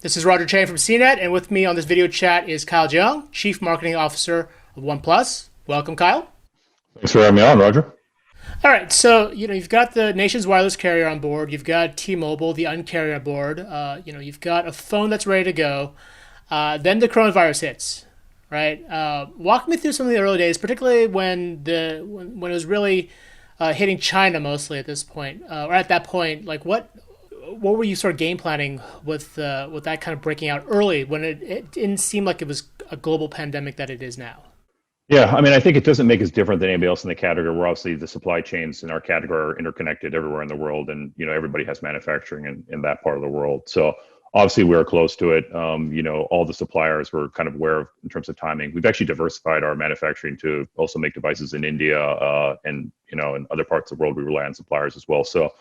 This is Roger Chang from CNET, and with me on this video chat is Kyle Kiang, Chief Marketing Officer of OnePlus. Welcome, Kyle. Thanks for having me on, Roger. All right, so you've got the nation's wireless carrier on board. You've got T-Mobile, the uncarrier on board. You've got a phone that's ready to go. Then the coronavirus hits, right? Walk me through some of the early days, particularly when it was really hitting China mostly at this point, or at that point. Like what were you sort of game planning with that kind of breaking out early when it didn't seem like it was a global pandemic that it is now? Yeah, I mean, I think it doesn't make us different than anybody else in the category. We're obviously the supply chains in our category are interconnected everywhere in the world, and everybody has manufacturing in that part of the world. So obviously we're close to it. All the suppliers were kind of aware of in terms of timing. We've actually diversified our manufacturing to also make devices in India, and in other parts of the world we rely on suppliers as well. So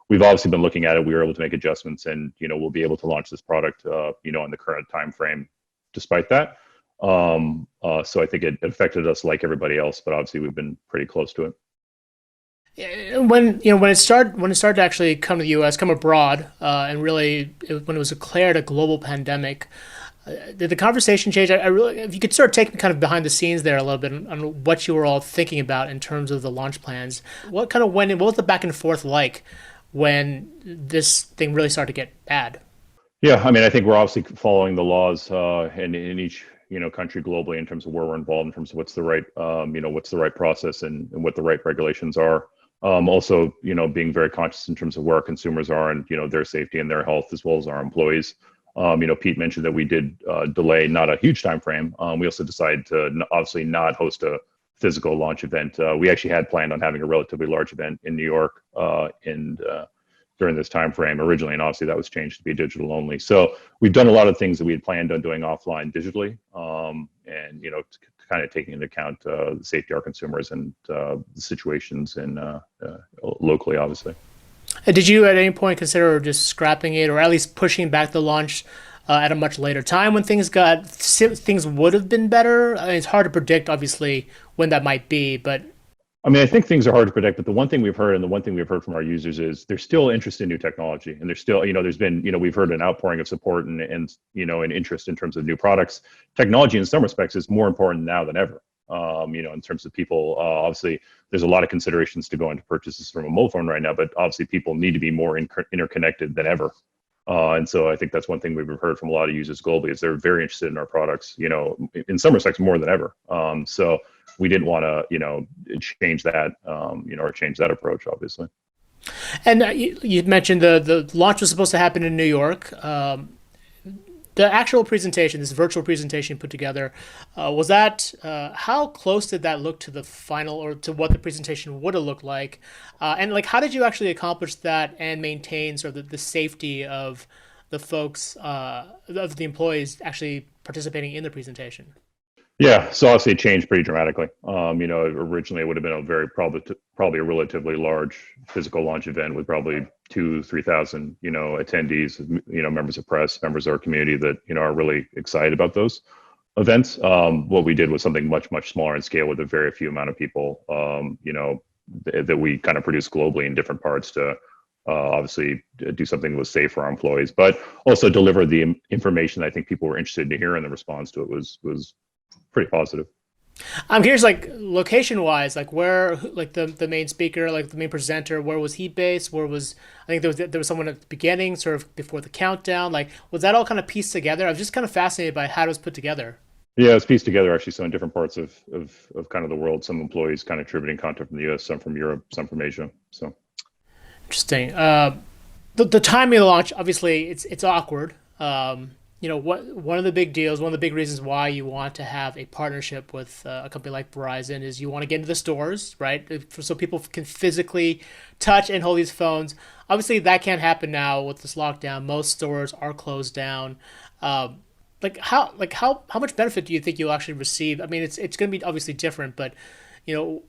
we've obviously been looking at it. We were able to make adjustments, and we'll be able to launch this product, in the current time frame, despite that. So I think it affected us like everybody else, but obviously we've been pretty close to it. When it started to actually come to the U.S., come abroad, and really when it was declared a global pandemic, did the conversation change? I really, if you could sort of take me kind of behind the scenes there a little bit on what you were all thinking about in terms of the launch plans. What kind of went in? What was the back and forth like when this thing really started to get bad? Yeah, I mean, I think we're obviously following the laws in each country globally in terms of where we're involved, in terms of what's the right process and what the right regulations are. Also, being very conscious in terms of where our consumers are and their safety and their health, as well as our employees. Pete mentioned that we did delay not a huge time frame. We also decided to obviously not host a physical launch event. We actually had planned on having a relatively large event in New York during this time frame originally, and obviously that was changed to be digital only. So we've done a lot of things that we had planned on doing offline digitally, and kind of taking into account the safety of our consumers and the situations and locally, obviously. Did you at any point consider just scrapping it, or at least pushing back the launch at a much later time when things would have been better? I mean, it's hard to predict, obviously, when that might be, but I mean, I think things are hard to predict, but the one thing we've heard and the one thing we've heard from our users is there's still interest in new technology. And there's still, there's been, we've heard an outpouring of support and interest in terms of new products. Technology in some respects is more important now than ever. In terms of people, obviously there's a lot of considerations to go into purchases from a mobile phone right now, but obviously people need to be more interconnected than ever. And so I think that's one thing we've heard from a lot of users globally is they're very interested in our products, in some respects more than ever. So we didn't want to, change that, or change that approach, obviously. And you mentioned the launch was supposed to happen in New York. The actual presentation, this virtual presentation you put together, was that how close did that look to the final or to what the presentation would have looked like? And like, how did you actually accomplish that and maintain sort of the safety of the folks, of the employees actually participating in the presentation? Yeah, so obviously it changed pretty dramatically. Originally it would have been a probably a relatively large physical launch event with probably 3,000, attendees, members of press, members of our community that, are really excited about those events. What we did was something much, much smaller in scale with a very few amount of people, that we kind of produced globally in different parts to obviously do something that was safe for our employees, but also deliver the information I think people were interested to hear, and the response to it was pretty positive. I'm curious, like location wise, like where, like the main speaker, like the main presenter, where was he based? Where was I think there was someone at the beginning, sort of before the countdown. Like was that all kind of pieced together? I was just kind of fascinated by how it was put together. Yeah, it's pieced together actually. So in different parts of kind of the world, some employees kind of contributing content from the U.S., some from Europe, some from Asia. So Interesting. The timing of the launch, obviously, it's awkward. One of the big deals, one of the big reasons why you want to have a partnership with a company like Verizon is you want to get into the stores, right? So people can physically touch and hold these phones. Obviously, that can't happen now with this lockdown. Most stores are closed down. How much benefit do you think you'll actually receive? I mean, it's going to be obviously different, but you know,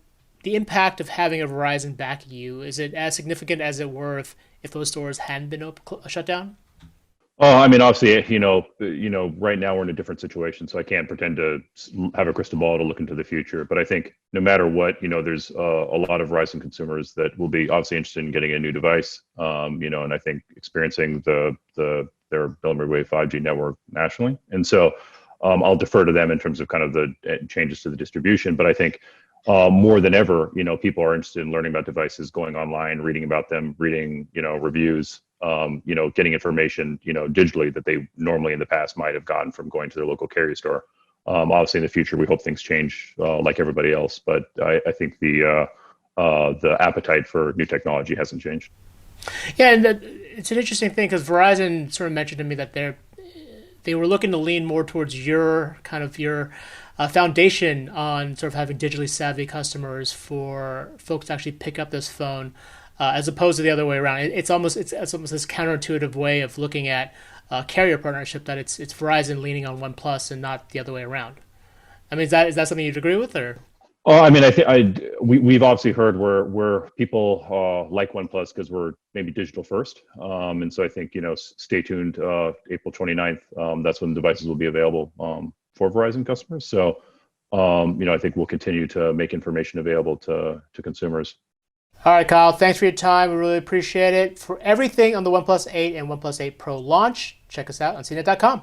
the impact of having a Verizon backing you, is it as significant as it were if those stores hadn't been shut down? I mean, obviously, right now we're in a different situation, so I can't pretend to have a crystal ball to look into the future. But I think no matter what, there's a lot of Verizon consumers that will be obviously interested in getting a new device, and I think experiencing the their millimeter wave 5G network nationally. And so I'll defer to them in terms of kind of the changes to the distribution. But I think more than ever, people are interested in learning about devices, going online, reading about them, reading, reviews, getting information, digitally that they normally in the past might have gotten from going to their local carrier store. Obviously, in the future, we hope things change like everybody else. But I think the appetite for new technology hasn't changed. Yeah, and it's an interesting thing because Verizon sort of mentioned to me that they were looking to lean more towards your foundation on sort of having digitally savvy customers for folks to actually pick up this phone, as opposed to the other way around. It's almost this counterintuitive way of looking at carrier partnership, that it's Verizon leaning on OnePlus and not the other way around. I mean, is that something you'd agree with, or? Oh, I mean, I think we've obviously heard where people like OnePlus because we're maybe digital first, and so I think stay tuned. April 29th, that's when the devices will be available for Verizon customers. So I think we'll continue to make information available to consumers. All right, Kyle, thanks for your time. We really appreciate it. For everything on the OnePlus 8 and OnePlus 8 Pro launch, check us out on CNET.com.